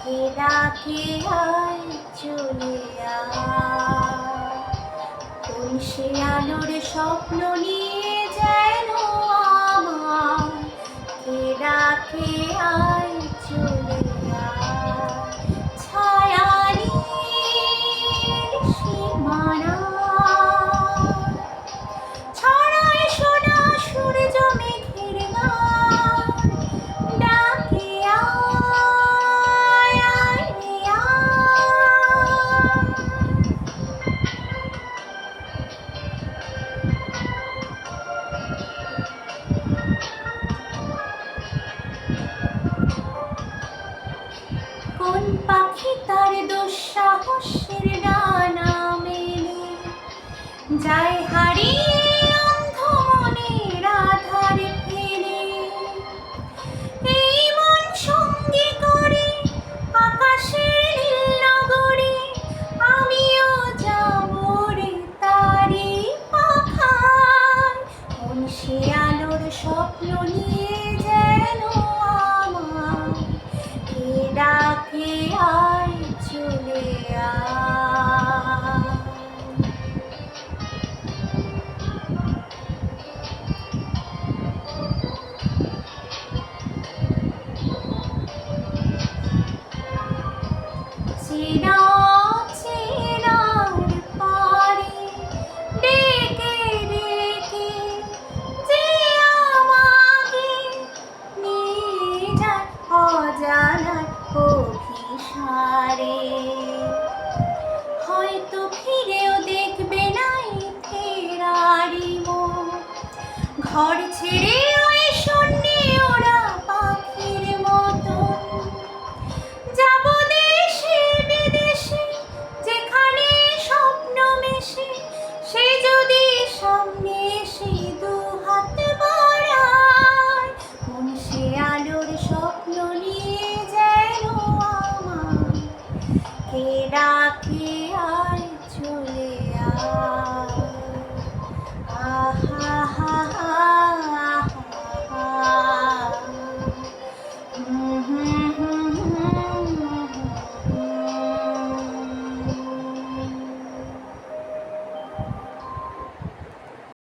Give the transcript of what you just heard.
কে ডাকে আয় চলে আয়, কোন সে আলোর স্বপ্ন নিয়ে যেন আমার, কে ডাকে আয় চলে আয়, ছায়ানীল সীমানা ছড়ায় সোনা সূর্য মেঘের গান, ডাকে আয় আয় রে আয়। কোন পাখি তার দুঃসাহসের ডানা মেলে যায় হারিয়ে অন্ধ মনের আধারে ফেলে, এই মন সঙ্গে করে আকাশের নীল নগরে, আমিও যাব রে তারি পাখায়, কোন সে আলোর স্বপ্ন নিয়ে যেন আমার, কে ডাকে আয় চলে আয়। চেনা চেনার পারে ডেকে ডেকে যে আমাকে নিয়ে যায় অজানার অভিসারে, হয়তো ফিরেও দেখবে না এই ফেরারি মন, ঘর ছেড়ে ওই শূন্যে ওরা পাখির মতন, যাব দেশে বিদেশে যেখানে স্বপ্ন মেশে, সে যদি সামনে এসে দু হাত বাড়ায়, কোন সে আলোর স্বপ্ন নিয়ে যেন আমার, কে ডাকে আয় চলে আয়। আহা হা হা